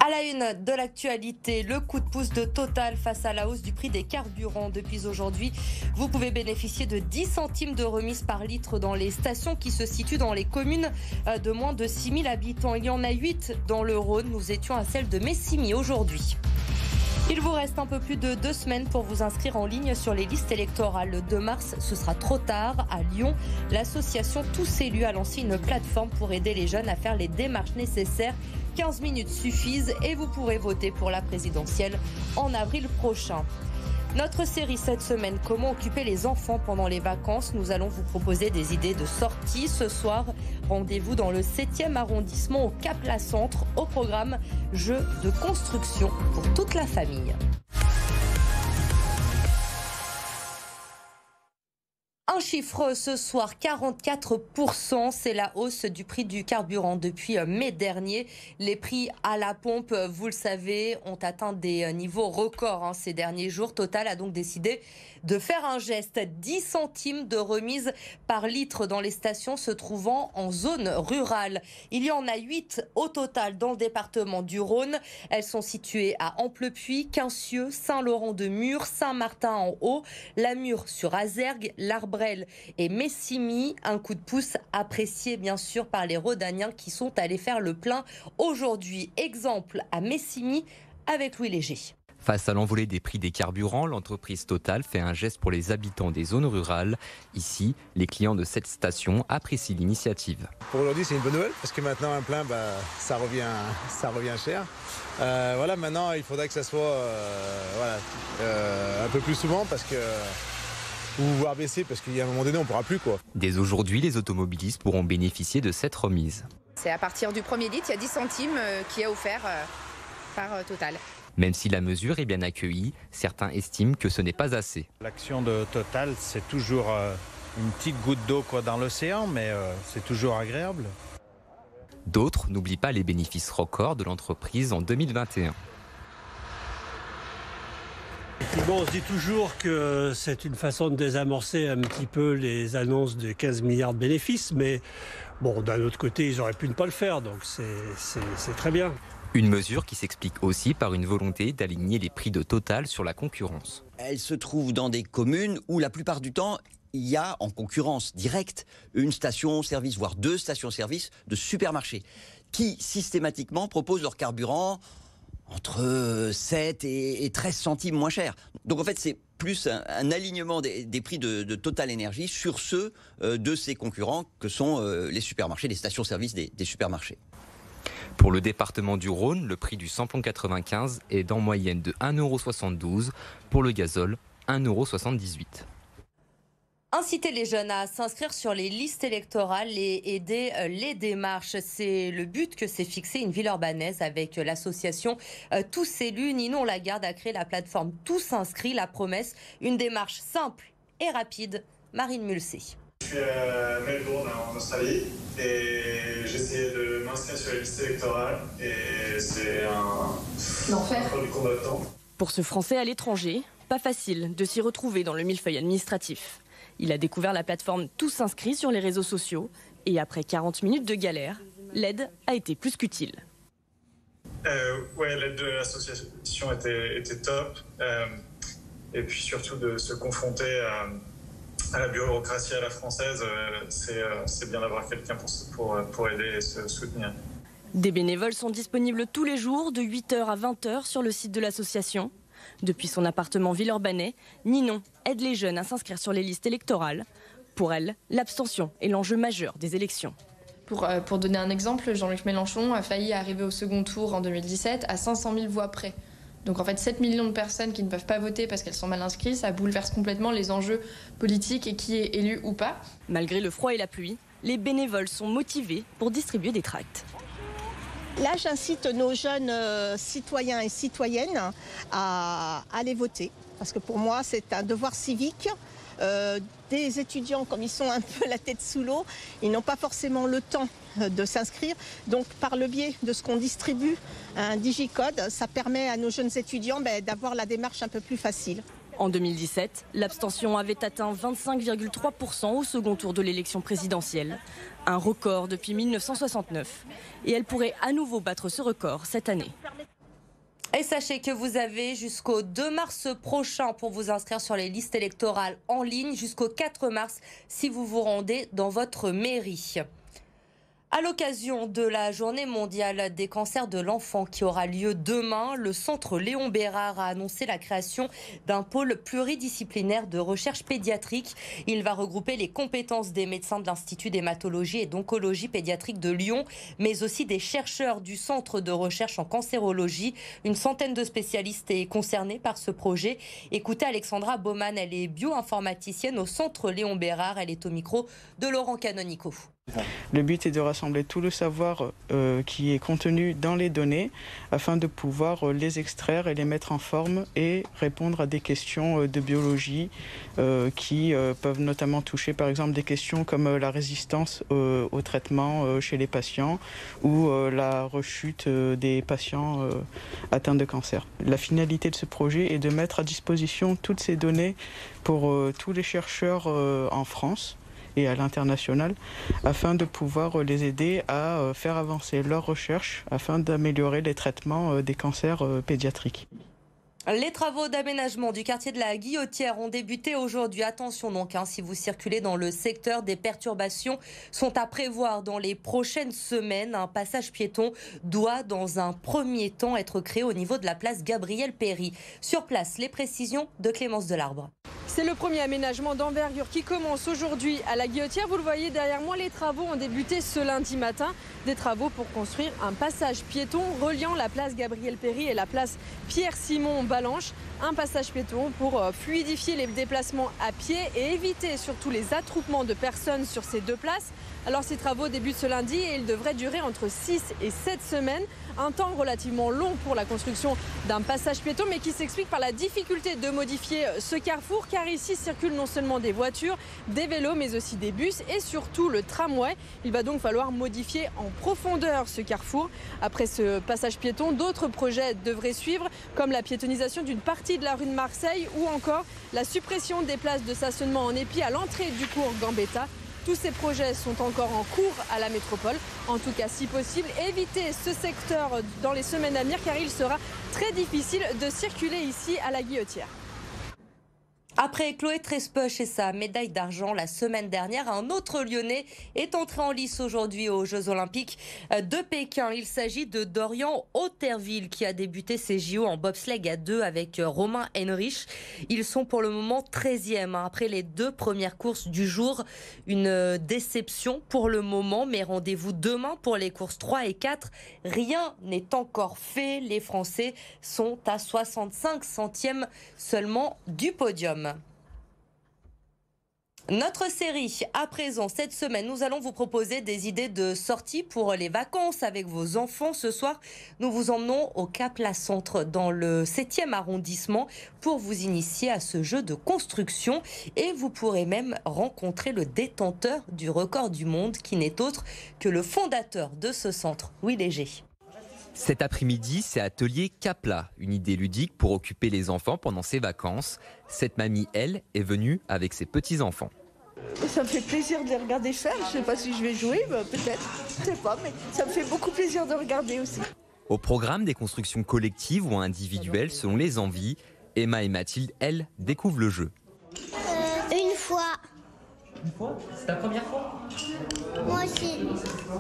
À la une de l'actualité, le coup de pouce de Total face à la hausse du prix des carburants. Depuis aujourd'hui, vous pouvez bénéficier de 10 centimes de remise par litre dans les stations qui se situent dans les communes de moins de 6 000 habitants. Il y en a 8 dans le Rhône. Nous étions à celle de Messigny aujourd'hui. Il vous reste un peu plus de 2 semaines pour vous inscrire en ligne sur les listes électorales. Le 2 mars, ce sera trop tard. À Lyon, l'association Tous Élus a lancé une plateforme pour aider les jeunes à faire les démarches nécessaires. 15 minutes suffisent et vous pourrez voter pour la présidentielle en avril prochain. Notre série cette semaine, comment occuper les enfants pendant les vacances. Nous allons vous proposer des idées de sortie. Ce soir, rendez-vous dans le 7e arrondissement au Cap-la-Centre. Au programme, jeux de construction pour toute la famille. Un chiffre ce soir, 44%, c'est la hausse du prix du carburant depuis mai dernier. Les prix à la pompe, vous le savez, ont atteint des niveaux records ces derniers jours. Total a donc décidé de faire un geste, 10 centimes de remise par litre dans les stations se trouvant en zone rurale. Il y en a 8 au total dans le département du Rhône. Elles sont situées à Amplepuis, Quincieux, Saint-Laurent-de-Mur, Saint-Martin-en-Haut, la Mure sur Azergues, l'Arbrel et Messigny. Un coup de pouce apprécié bien sûr par les Rhodaniens qui sont allés faire le plein aujourd'hui. Exemple à Messigny avec Louis Léger. Face à l'envolée des prix des carburants, l'entreprise Total fait un geste pour les habitants des zones rurales. Ici, les clients de cette station apprécient l'initiative. Pour aujourd'hui, c'est une bonne nouvelle parce que maintenant un plein, ça revient cher. Voilà, maintenant il faudrait que ça soit un peu plus souvent parce que ou voir baisser parce qu'il y a un moment donné on ne pourra plus quoi. Dès aujourd'hui, les automobilistes pourront bénéficier de cette remise. C'est à partir du premier litre, il y a 10 centimes qui est offert par Total. Même si la mesure est bien accueillie, certains estiment que ce n'est pas assez. L'action de Total, c'est toujours une petite goutte d'eau dans l'océan, mais c'est toujours agréable. D'autres n'oublient pas les bénéfices records de l'entreprise en 2021. Bon, on se dit toujours que c'est une façon de désamorcer un petit peu les annonces de 15 milliards de bénéfices, mais bon, d'un autre côté, ils auraient pu ne pas le faire, donc c'est très bien. Une mesure qui s'explique aussi par une volonté d'aligner les prix de Total sur la concurrence. Elle se trouve dans des communes où la plupart du temps, il y a en concurrence directe une station-service, voire 2 stations-service de supermarchés qui systématiquement proposent leur carburant entre 7 et 13 centimes moins cher. Donc en fait, c'est plus un alignement des prix de Total Énergie sur ceux de ses concurrents que sont les supermarchés, les stations-service des supermarchés. Pour le département du Rhône, le prix du samplon 95 est d'en moyenne de 1,72 €. Pour le gazole, 1,78 €. Inciter les jeunes à s'inscrire sur les listes électorales et aider les démarches. C'est le but que s'est fixé une ville urbanaise avec l'association Tous Élus. Ninon Lagarde a créé la plateforme Tous Inscrits. La promesse, une démarche simple et rapide. Marine Mulsé. Je suis à Melbourne en Australie et j'ai essayé de m'inscrire sur les listes électorales et c'est un produit combattant. Pour ce Français à l'étranger, pas facile de s'y retrouver dans le millefeuille administratif. Il a découvert la plateforme Tous Inscrits sur les réseaux sociaux et après 40 minutes de galère, l'aide a été plus qu'utile. L'aide de l'association était top et puis surtout de se confronter à la bureaucratie à la française, c'est bien d'avoir quelqu'un pour aider et se soutenir. Des bénévoles sont disponibles tous les jours de 8h à 20h sur le site de l'association. Depuis son appartement villeurbanais, Ninon aide les jeunes à s'inscrire sur les listes électorales. Pour elle, l'abstention est l'enjeu majeur des élections. Pour donner un exemple, Jean-Luc Mélenchon a failli arriver au second tour en 2017 à 500 000 voix près. Donc en fait, 7 millions de personnes qui ne peuvent pas voter parce qu'elles sont mal inscrites, ça bouleverse complètement les enjeux politiques et qui est élu ou pas. Malgré le froid et la pluie, les bénévoles sont motivés pour distribuer des tracts. Là, j'incite nos jeunes citoyens et citoyennes à aller voter. Parce que pour moi, c'est un devoir civique. Des étudiants, comme ils sont un peu la tête sous l'eau, ils n'ont pas forcément le temps de s'inscrire. Donc, par le biais de ce qu'on distribue, un digicode, ça permet à nos jeunes étudiants d'avoir la démarche un peu plus facile. En 2017, l'abstention avait atteint 25,3% au second tour de l'élection présidentielle. Un record depuis 1969. Et elle pourrait à nouveau battre ce record cette année. Et sachez que vous avez jusqu'au 2 mars prochain pour vous inscrire sur les listes électorales en ligne, jusqu'au 4 mars si vous vous rendez dans votre mairie. À l'occasion de la journée mondiale des cancers de l'enfant qui aura lieu demain, le centre Léon Bérard a annoncé la création d'un pôle pluridisciplinaire de recherche pédiatrique. Il va regrouper les compétences des médecins de l'Institut d'hématologie et d'oncologie pédiatrique de Lyon, mais aussi des chercheurs du centre de recherche en cancérologie. Une centaine de spécialistes est concernée par ce projet. Écoutez Alexandra Baumann, elle est bioinformaticienne au centre Léon Bérard. Elle est au micro de Laurent Canonico. Le but est de rassembler tout le savoir qui est contenu dans les données afin de pouvoir les extraire et les mettre en forme et répondre à des questions de biologie qui peuvent notamment toucher par exemple des questions comme la résistance au traitement chez les patients ou la rechute des patients atteints de cancer. La finalité de ce projet est de mettre à disposition toutes ces données pour tous les chercheurs en France et à l'international, afin de pouvoir les aider à faire avancer leurs recherches, afin d'améliorer les traitements des cancers pédiatriques. Les travaux d'aménagement du quartier de la Guillotière ont débuté aujourd'hui. Attention donc, si vous circulez dans le secteur, des perturbations sont à prévoir dans les prochaines semaines. Un passage piéton doit dans un premier temps être créé au niveau de la place Gabriel-Péri. Sur place, les précisions de Clémence Delarbre. C'est le premier aménagement d'envergure qui commence aujourd'hui à la Guillotière. Vous le voyez derrière moi, les travaux ont débuté ce lundi matin. Des travaux pour construire un passage piéton reliant la place Gabriel-Péri et la place Pierre-Simon-Balanche. Un passage piéton pour fluidifier les déplacements à pied et éviter surtout les attroupements de personnes sur ces deux places. Alors ces travaux débutent ce lundi et ils devraient durer entre 6 et 7 semaines. Un temps relativement long pour la construction d'un passage piéton, mais qui s'explique par la difficulté de modifier ce carrefour, car ici circulent non seulement des voitures, des vélos, mais aussi des bus et surtout le tramway. Il va donc falloir modifier en profondeur ce carrefour. Après ce passage piéton, d'autres projets devraient suivre, comme la piétonisation d'une partie de la rue de Marseille ou encore la suppression des places de stationnement en épi à l'entrée du cours Gambetta. Tous ces projets sont encore en cours à la métropole. En tout cas, si possible, évitez ce secteur dans les semaines à venir car il sera très difficile de circuler ici à la Guillotière. Après Chloé Trespeuch et sa médaille d'argent la semaine dernière, un autre Lyonnais est entré en lice aujourd'hui aux Jeux Olympiques de Pékin. Il s'agit de Dorian Otterville qui a débuté ses JO en bobsleigh à 2 avec Romain Henrich. Ils sont pour le moment 13e après les 2 premières courses du jour. Une déception pour le moment, mais rendez-vous demain pour les courses 3 et 4. Rien n'est encore fait. Les Français sont à 65 centièmes seulement du podium. Notre série, à présent, cette semaine, nous allons vous proposer des idées de sortie pour les vacances avec vos enfants. Ce soir, nous vous emmenons au Cap-la-Centre, dans le 7e arrondissement, pour vous initier à ce jeu de construction. Et vous pourrez même rencontrer le détenteur du record du monde, qui n'est autre que le fondateur de ce centre, Louis Léger. Cet après-midi, c'est Atelier Capla, une idée ludique pour occuper les enfants pendant ces vacances. Cette mamie, elle, est venue avec ses petits-enfants. Ça me fait plaisir de les regarder faire. Je ne sais pas si je vais jouer, peut-être. Je ne sais pas, mais ça me fait beaucoup plaisir de regarder aussi. Au programme, des constructions collectives ou individuelles selon les envies. Emma et Mathilde, elles, découvrent le jeu. Une fois. Une fois ? C'est ta première fois ? Moi aussi.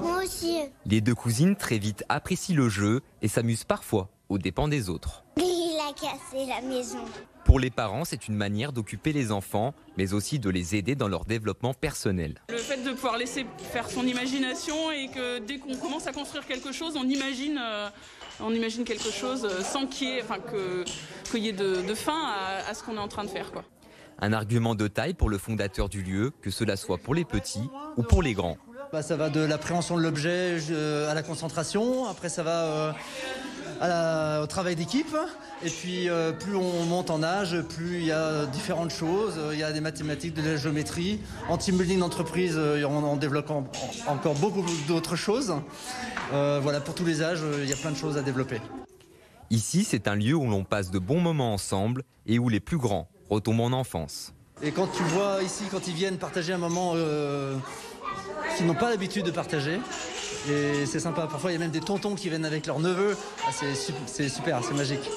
Moi aussi. Les deux cousines très vite apprécient le jeu et s'amusent parfois aux dépens des autres. Il a cassé la maison. Pour les parents, c'est une manière d'occuper les enfants, mais aussi de les aider dans leur développement personnel. Le fait de pouvoir laisser faire son imagination et que dès qu'on commence à construire quelque chose, on imagine quelque chose sans qu'il y ait de fin à ce qu'on est en train de faire, quoi. Un argument de taille pour le fondateur du lieu, que cela soit pour les petits ou pour les grands. Ça va de l'appréhension de l'objet à la concentration, après ça va au travail d'équipe, et puis plus on monte en âge, plus il y a différentes choses, il y a des mathématiques, de la géométrie. En team building d'entreprise, on développe encore beaucoup d'autres choses. Voilà, pour tous les âges, il y a plein de choses à développer. Ici, c'est un lieu où l'on passe de bons moments ensemble et où les plus grands retombent en enfance. Et quand tu vois ici, quand ils viennent partager un moment qu'ils n'ont pas l'habitude de partager, et c'est sympa. Parfois, il y a même des tontons qui viennent avec leurs neveux. Ah, c'est super, c'est magique.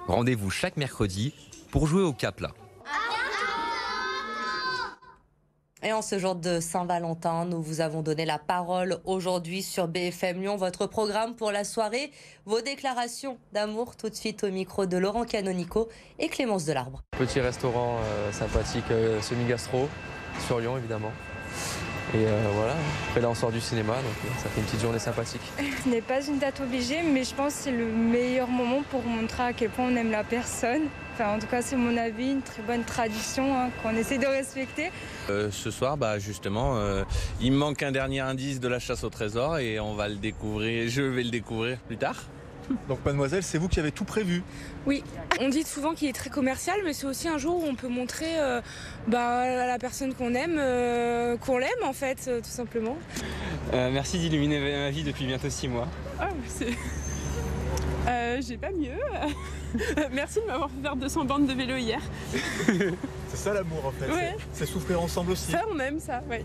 Rendez-vous chaque mercredi pour jouer au Cap-là. Et en ce jour de Saint-Valentin, nous vous avons donné la parole aujourd'hui sur BFM Lyon. Votre programme pour la soirée, vos déclarations d'amour tout de suite au micro de Laurent Canonico et Clémence Delarbre. Petit restaurant sympathique, semi-gastro, sur Lyon évidemment. Et voilà, après là on sort du cinéma, donc ça fait une petite journée sympathique. Ce n'est pas une date obligée, mais je pense que c'est le meilleur moment pour montrer à quel point on aime la personne. Enfin, en tout cas, c'est mon avis, une très bonne tradition qu'on essaie de respecter. Ce soir, justement, il me manque un dernier indice de la chasse au trésor et on va le découvrir. Je vais le découvrir plus tard. Donc mademoiselle, c'est vous qui avez tout prévu? Oui, on dit souvent qu'il est très commercial, mais c'est aussi un jour où on peut montrer à la personne qu'on aime, qu'on l'aime en fait, tout simplement. Merci d'illuminer ma vie depuis bientôt 6 mois. Ah, c'est... j'ai pas mieux. Merci de m'avoir fait faire 200 bornes de vélo hier. C'est ça l'amour en fait, ouais. C'est souffrir ensemble aussi. Ça, on aime ça, ouais.